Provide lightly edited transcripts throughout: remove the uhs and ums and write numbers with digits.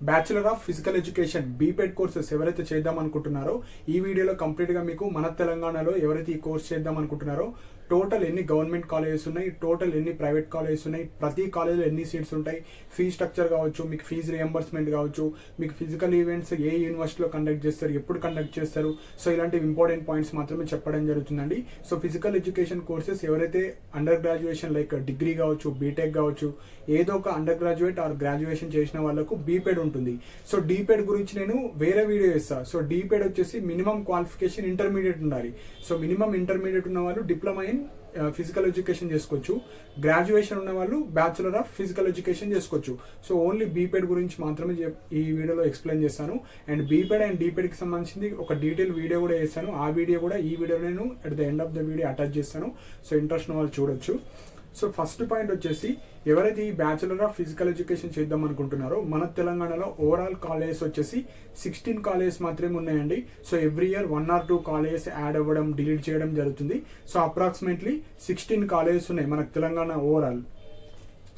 Bachelor of physical education బీపెడ్ courses ఎవరైతే చేద్దాం అనుకుంటున్నారో ఈ వీడియోలో కంప్లీట్గా మీకు మన తెలంగాణలో ఎవరైతే ఈ కోర్స్ చేద్దాం అనుకుంటున్నారో టోటల్ ఎన్ని గవర్నమెంట్ కాలేజెస్ ఉన్నాయి, టోటల్ ఎన్ని ప్రైవేట్ కాలేజెస్ ఉన్నాయి, ప్రతి కాలేజ్లో ఎన్ని సీట్స్ ఉంటాయి, ఫీజ్ స్ట్రక్చర్ కావచ్చు, మీకు ఫీజు రియంబర్స్మెంట్ కావచ్చు, మీకు ఫిజికల్ ఈవెంట్స్ ఏ యూనివర్సిటీలో కండక్ట్ చేస్తారు, ఎప్పుడు కండక్ట్ చేస్తారు, సో ఇలాంటి ఇంపార్టెంట్ పాయింట్స్ మాత్రమే చెప్పడం జరుగుతుందండి. సో ఫిజికల్ ఎడ్యుకేషన్ కోర్సెస్ ఎవరైతే అండర్ గ్రాడ్యుయేషన్ లైక్ డిగ్రీ కావచ్చు, బీటెక్ కావచ్చు, ఏదో ఒక అండర్ గ్రాడ్యుయేట్ ఆర్ గ్రాడ్యుయేషన్ చేసిన వాళ్ళకు బీపెడ్ ఉంటుంది. సో డీపెడ్ గురించి నేను వేరే వీడియో చేస్తాను. సో డీపెడ్ వచ్చేసి మినిమం క్వాలిఫికేషన్ ఇంటర్మీడియట్ ఉండాలి. సో మినిమం ఇంటర్మీడియట్ ఉన్న వాళ్ళు డిప్లొమా ఇన్ ఫిజికల్ ఎడ్యుకేషన్ చేసుకోవచ్చు, గ్రాడ్యుయేషన్ ఉన్న వాళ్ళు బ్యాచులర్ ఆఫ్ ఫిజికల్ ఎడ్యుకేషన్ చేసుకోవచ్చు. సో ఓన్లీ బీపెడ్ గురించి మాత్రమే ఈ వీడియోలో ఎక్స్ప్లెయిన్ చేస్తాను. అండ్ బీపెడ్ అండ్ డీపెడ్కి సంబంధించి ఒక డీటెయిల్ వీడియో కూడా చేస్తాను. ఆ వీడియో కూడా ఈ వీడియో నేను at the end of the video attach చేస్తాను. సో ఇంట్రెస్ట్ ఉన్న వాళ్ళు చూడొచ్చు. సో ఫస్ట్ పాయింట్ వచ్చేసి ఎవరైతే ఈ బ్యాచులర్ ఆఫ్ ఫిజికల్ ఎడ్యుకేషన్ చేద్దాం అనుకుంటున్నారో మన తెలంగాణలో ఓవరాల్ కాలేజెస్ వచ్చేసి 16 కాలేజెస్ మాత్రమే ఉన్నాయండి. So every year 1 or 2 colleges add అవ్వడం, డిలీట్ చేయడం జరుగుతుంది. సో అప్రాక్సిమేట్లీ 16 కాలేజెస్ ఉన్నాయి మనకు తెలంగాణ ఓవరాల్.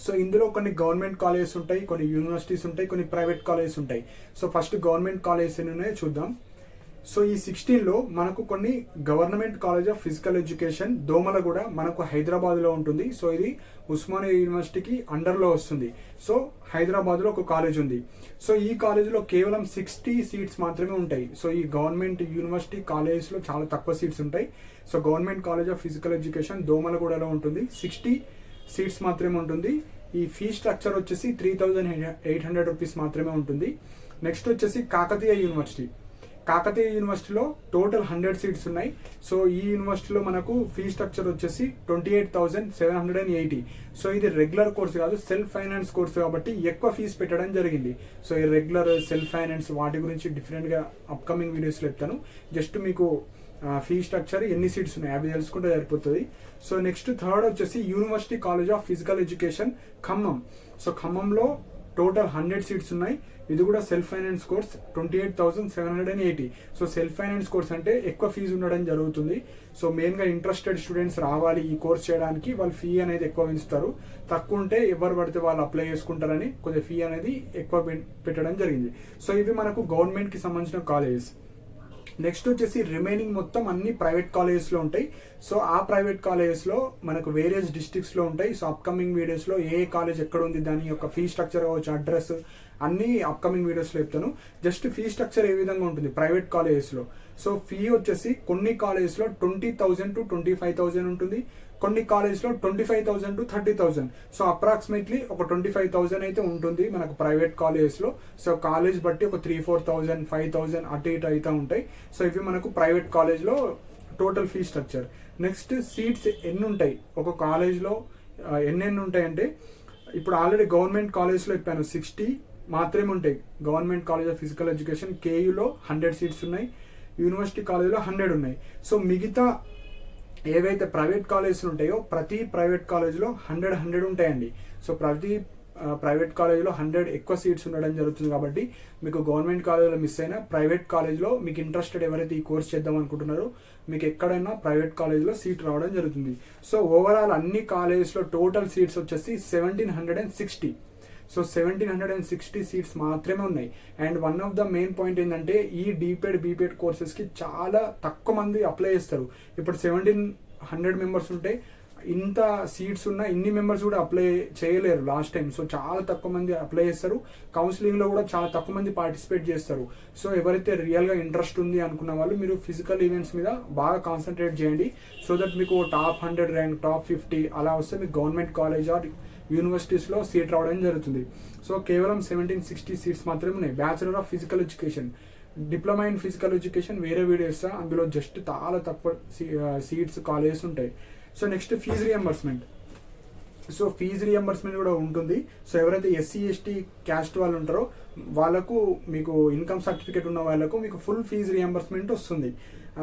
సో ఇందులో కొన్ని గవర్నమెంట్ కాలేజెస్ ఉంటాయి, కొన్ని యూనివర్సిటీస్ ఉంటాయి, కొన్ని ప్రైవేట్ కాలేజెస్ ఉంటాయి. సో ఫస్ట్ గవర్నమెంట్ కాలేజెస్ ఎన్ని ఉన్నాయో చూద్దాం. సో ఈ 16లో మనకు కొన్ని government college of physical education Domalguda మనకు హైదరాబాద్లో ఉంటుంది. సో ఇది ఉస్మానియా యూనివర్సిటీకి అండర్లో వస్తుంది. సో హైదరాబాద్లో ఒక కాలేజ్ ఉంది. సో ఈ కాలేజ్లో కేవలం 60 సీట్స్ మాత్రమే ఉంటాయి. సో ఈ గవర్నమెంట్ యూనివర్సిటీ కాలేజెస్లో చాలా తక్కువ సీట్స్ ఉంటాయి. So government college of physical education దోమలగూడలో ఉంటుంది, 60 సీట్స్ మాత్రమే ఉంటుంది. ఈ ఫీ స్ట్రక్చర్ వచ్చేసి 3,800 రూపీస్ మాత్రమే ఉంటుంది. నెక్స్ట్ వచ్చేసి కాకతీయ యూనివర్సిటీ. కాకతీయ యూనివర్సిటీలో టోటల్ 100 సీట్స్ ఉన్నాయి. సో ఈ యూనివర్సిటీలో మనకు ఫీ స్ట్రక్చర్ వచ్చేసి 28,780. సో ఇది రెగ్యులర్ కోర్స్ కాదు, సెల్ఫ్ ఫైనాన్స్ కోర్స్ కాబట్టి ఎక్కువ ఫీజు పెట్టడం జరిగింది. సో ఈ రెగ్యులర్, సెల్ఫ్ ఫైనాన్స్ వాటి గురించి డిఫరెంట్గా అప్కమింగ్ వీడియోస్లో చెప్తాను. జస్ట్ మీకు ఫీ స్ట్రక్చర్ ఎన్ని సీట్స్ ఉన్నాయి అవి తెలుసుకుంటే సరిపోతుంది. సో నెక్స్ట్ థర్డ్ వచ్చేసి university college of physical education Khammam. So ఖమ్మంలో టోటల్ 100 సీట్స్ ఉన్నాయి. ఇది కూడా self finance course, 28,780. So self finance course అంటే ఎక్కువ ఫీజు ఉండడం జరుగుతుంది. సో మెయిన్గా ఇంట్రెస్టెడ్ స్టూడెంట్స్ రావాలి ఈ కోర్స్ చేయడానికి, వాళ్ళు ఫీ అనేది ఎక్కువ పెంచుతారు. తక్కువ ఉంటే ఎవరు పడితే వాళ్ళు అప్లై చేసుకుంటారని కొద్దిగా ఫీ అనేది ఎక్కువ పెట్టడం జరిగింది. సో ఇవి మనకు గవర్నమెంట్కి సంబంధించిన కాలేజెస్. నెక్స్ట్ వచ్చేసి రిమైనింగ్ మొత్తం అన్ని ప్రైవేట్ కాలేజెస్లో ఉంటాయి. సో ఆ ప్రైవేట్ కాలేజెస్లో మనకు వేరియస్ డిస్ట్రిక్ట్స్లో ఉంటాయి. సో అప్కమింగ్ వీడియోస్లో ఏ కాలేజ్ ఎక్కడ ఉంది, దాని యొక్క ఫీ స్ట్రక్చర్ కావచ్చు, అడ్రస్ అన్ని అప్కమింగ్ వీడియోస్లో చెప్తాను. జస్ట్ ఫీ స్ట్రక్చర్ ఏ విధంగా ఉంటుంది ప్రైవేట్ కాలేజెస్లో. సో ఫీ వచ్చేసి కొన్ని కాలేజెస్లో 20,000 to 25,000 ఉంటుంది, కొన్ని కాలేజ్లో 25,000 to 30,000. సో అప్రాక్సిమేట్లీ ఒక 25,000 అయితే ఉంటుంది మనకు ప్రైవేట్ కాలేజెస్లో. సో కాలేజ్ బట్టి ఒక 3,000-4,000, 5,000 అటు ఇటు అయితే ఉంటాయి. సో ఇవి మనకు ప్రైవేట్ కాలేజ్లో total fee structure. Next seats ఎన్ని ఉంటాయి ఒక కాలేజ్లో, ఎన్ని ఉంటాయంటే ఇప్పుడు ఆల్రెడీ గవర్నమెంట్ కాలేజ్లో చెప్పాను 60 మాత్రమే ఉంటాయి. Government college of physical education కేయూలో 100 సీట్స్ ఉన్నాయి, యూనివర్సిటీ కాలేజ్లో 100 ఉన్నాయి. సో మిగతా ఏవైతే ప్రైవేట్ కాలేజెస్ ఉంటాయో ప్రతి ప్రైవేట్ కాలేజ్లో 100 ఉంటాయండి. సో ప్రతి ప్రైవేట్ కాలేజ్లో 100 ఎక్కువ సీట్స్ ఉండడం జరుగుతుంది. కాబట్టి మీకు గవర్నమెంట్ కాలేజ్లో మిస్ అయినా ప్రైవేట్ కాలేజ్లో మీకు ఇంట్రెస్టెడ్ ఎవరైతే ఈ కోర్స్ చేద్దాం అనుకుంటున్నారో మీకు ఎక్కడైనా ప్రైవేట్ కాలేజ్లో సీట్ రావడం జరుగుతుంది. సో ఓవరాల్ అన్ని కాలేజెస్లో టోటల్ సీట్స్ వచ్చేసి 1,760. సో 1,760 సీట్స్ మాత్రమే ఉన్నాయి. And one of the main point ఏంటంటే ఈ బీపెడ్ కోర్సెస్కి చాలా తక్కువ మంది అప్లై చేస్తారు. ఇప్పుడు 1,700 మెంబర్స్ ఉంటే ఇంత సీట్స్ ఉన్న ఇన్ని మెంబర్స్ కూడా అప్లై చేయలేరు లాస్ట్ టైం. సో చాలా తక్కువ మంది అప్లై చేస్తారు. కౌన్సిలింగ్లో కూడా చాలా తక్కువ మంది పార్టిసిపేట్ చేస్తారు. సో ఎవరైతే రియల్గా ఇంట్రెస్ట్ ఉంది అనుకున్న వాళ్ళు మీరు ఫిజికల్ ఈవెంట్స్ మీద బాగా కాన్సన్ట్రేట్ చేయండి. సో దట్ మీకు టాప్ 100 ర్యాంక్, టాప్ 50 అలా వస్తే మీకు గవర్నమెంట్ కాలేజ్ ఆర్ యూనివర్సిటీస్లో సీట్ రావడం జరుగుతుంది. సో కేవలం 1,760 సీట్స్ మాత్రమే ఉన్నాయి. Bachelor of physical education, diploma in physical education వేరే వీడియోస్, అందులో జస్ట్ చాలా తక్కువ సీట్స్ కాలేజెస్ ఉంటాయి. So next fee reimbursement. So fee reimbursement కూడా ఉంటుంది. సో ఎవరైతే ఎస్సీ ఎస్టీ క్యాస్ట్ వాళ్ళు ఉంటారో వాళ్ళకు మీకు ఇన్కమ్ సర్టిఫికేట్ ఉన్న వాళ్ళకు మీకు ఫుల్ ఫీజు రియంబర్స్మెంట్ వస్తుంది.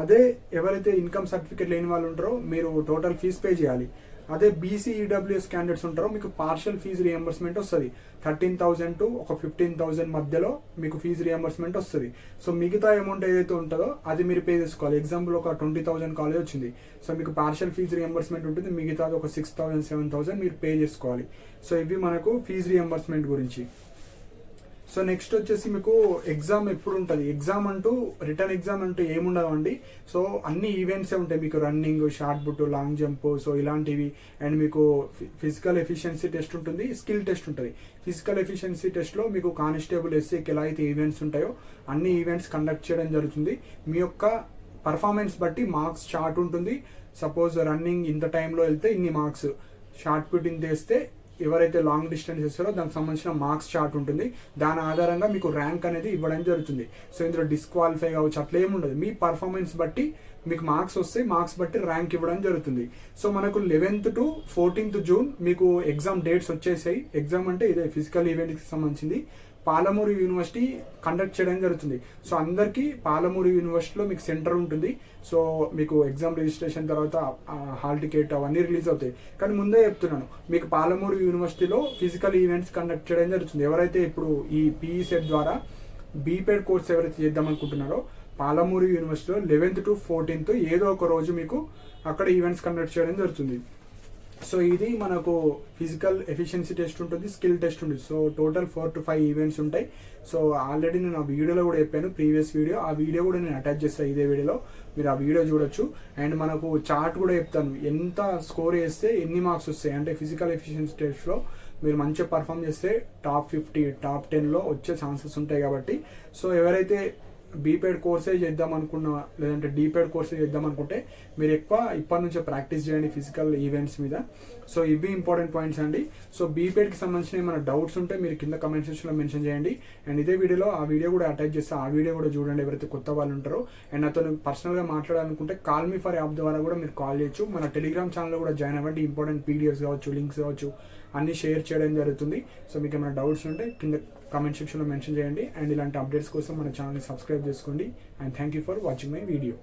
అదే ఎవరైతే ఇన్కమ్ సర్టిఫికేట్ లేని వాళ్ళు ఉంటారో మీరు టోటల్ ఫీజు పే చేయాలి. అదే బీసీ ఈడబ్ల్యూఎస్ క్యాండిడేట్స్ ఉంటారో మీకు పార్షియల్ ఫీజు రియంబర్స్మెంట్ వస్తుంది. 13,000 to ఒక 15,000 మధ్యలో మీకు ఫీజు రియంబర్స్మెంట్ వస్తుంది. సో మిగతా అమౌంట్ ఏదైతే ఉంటుందో అది మీరు పే చేసుకోవాలి. ఎగ్జాంపుల్ ఒక 20,000 కాలేజ్ వచ్చింది, సో మీకు పార్షియల్ ఫీజు రియంబర్స్మెంట్ ఉంటుంది, మిగతాది ఒక 6,000-7,000 మీరు పే చేసుకోవాలి. సో ఇవి మనకు ఫీజు రియంబర్స్మెంట్ గురించి. సో నెక్స్ట్ వచ్చేసి మీకు ఎగ్జామ్ ఎప్పుడు ఉంటుంది, ఎగ్జామ్ అంటూ రిటర్న్ ఎగ్జామ్ అంటూ ఏముండదు అండి. సో అన్ని ఈవెంట్సే ఉంటాయి మీకు, running, shot put, long jump, so ఇలాంటివి. అండ్ మీకు ఫిజికల్ ఎఫిషియన్సీ టెస్ట్ ఉంటుంది, స్కిల్ టెస్ట్ ఉంటుంది. ఫిజికల్ ఎఫిషియన్సీ టెస్ట్లో మీకు కానిస్టేబుల్, ఎస్సీకి ఎలా అయితే ఈవెంట్స్ ఉంటాయో అన్ని ఈవెంట్స్ కండక్ట్ చేయడం జరుగుతుంది. మీ యొక్క పర్ఫార్మెన్స్ బట్టి మార్క్స్ చార్ట్ ఉంటుంది. సపోజ్ రన్నింగ్ ఇంత టైంలో వెళ్తే ఇన్ని మార్క్స్, షార్ట్ పుట్ ఇంత వేస్తే ఎవరైతే లాంగ్ డిస్టెన్స్ చేస్తారో దానికి సంబంధించిన మార్క్స్ చార్ట్ ఉంటుంది. దాని ఆధారంగా మీకు ర్యాంక్ అనేది ఇవ్వడం జరుగుతుంది. సో ఇందులో డిస్క్వాలిఫై కావచ్చు అట్లా ఏముండదు, మీ పర్ఫార్మెన్స్ బట్టి మీకు మార్క్స్ వస్తాయి, మార్క్స్ బట్టి ర్యాంక్ ఇవ్వడం జరుగుతుంది. సో మనకు 11th to 14th జూన్ మీకు ఎగ్జామ్ డేట్స్ వచ్చేసాయి. ఎగ్జామ్ అంటే ఇదే ఫిజికల్ ఈవెంట్కి సంబంధించింది. పాలమూరు యూనివర్సిటీ కండక్ట్ చేయడం జరుగుతుంది. సో అందరికీ పాలమూరు యూనివర్సిటీలో మీకు సెంటర్ ఉంటుంది. సో మీకు ఎగ్జామ్ రిజిస్ట్రేషన్ తర్వాత హాల్ టికెట్ అవన్నీ రిలీజ్ అవుతాయి. కానీ ముందే చెప్తున్నాను, మీకు పాలమూరు యూనివర్సిటీలో ఫిజికల్ ఈవెంట్స్ కండక్ట్ చేయడం జరుగుతుంది. ఎవరైతే ఇప్పుడు ఈ పీఈ సెట్ ద్వారా బీపెడ్ కోర్స్ ఎవరైతే చేద్దాం అనుకుంటున్నారో పాలమూరు యూనివర్సిటీలో 11th to 14th ఏదో ఒక రోజు మీకు అక్కడ ఈవెంట్స్ కండక్ట్ చేయడం జరుగుతుంది. సో ఇది మనకు ఫిజికల్ ఎఫిషియన్సీ టెస్ట్ ఉంటుంది, స్కిల్ టెస్ట్ ఉంటుంది. సో టోటల్ 4 to 5 ఈవెంట్స్ ఉంటాయి. సో ఆల్రెడీ నేను ఆ వీడియోలో కూడా చెప్పాను, ప్రీవియస్ వీడియో, ఆ వీడియో కూడా నేను అటాచ్ చేస్తాను ఇదే వీడియోలో, మీరు ఆ వీడియో చూడొచ్చు. అండ్ మనకు చార్ట్ కూడా చెప్తాను, ఎంత స్కోర్ చేస్తే ఎన్ని మార్క్స్ వస్తాయి. అంటే ఫిజికల్ ఎఫిషియన్సీ టెస్ట్లో మీరు మంచిగా పర్ఫామ్ చేస్తే టాప్ 50, టాప్ 10లో వచ్చే ఛాన్సెస్ ఉంటాయి. కాబట్టి సో ఎవరైతే బీపెడ్ కోర్సే చేద్దాం అనుకున్నా, లేదంటే డీపెడ్ కోర్సే చేద్దాం అనుకుంటే మీరు ఎక్కువ ఇప్పటి నుంచే ప్రాక్టీస్ చేయండి ఫిజికల్ ఈవెంట్స్ మీద. సో ఇవి ఇంపార్టెంట్ పాయింట్స్ అండి. సో బీపెడ్కి సంబంధించిన ఏమైనా డౌట్స్ ఉంటే మీరు కింద కమెంట్ సెక్షన్లో మెన్షన్ చేయండి. అండ్ ఇదే వీడియోలో ఆ వీడియో కూడా అటాచ్ చేస్తే ఆ వీడియో కూడా చూడండి ఎవరైతే కొత్త వాళ్ళు ఉంటారో. అండ్ నాతో పర్సనల్గా మాట్లాడాలనుకుంటే కాల్ మీ ఫర్ యాప్ ద్వారా కూడా మీరు కాల్ చేయొచ్చు. మన టెలిగ్రామ్ ఛానల్లో కూడా జాయిన్ అవ్వండి. ఇంపార్టెంట్ పీడిఎఫ్స్ కావచ్చు, లింక్స్ కావచ్చు అన్ని షేర్ చేయడం జరుగుతుంది. సో మీకు ఏమైనా డౌట్స్ ఉంటే కింద కామెంట్ సెక్షన్లో మెన్షన్ చేయండి. అండ్ ఇలాంటి అప్డేట్స్ కోసం మన ఛానల్ని సబ్స్క్రైబ్ చేసుకోండి. And thank you for watching my video.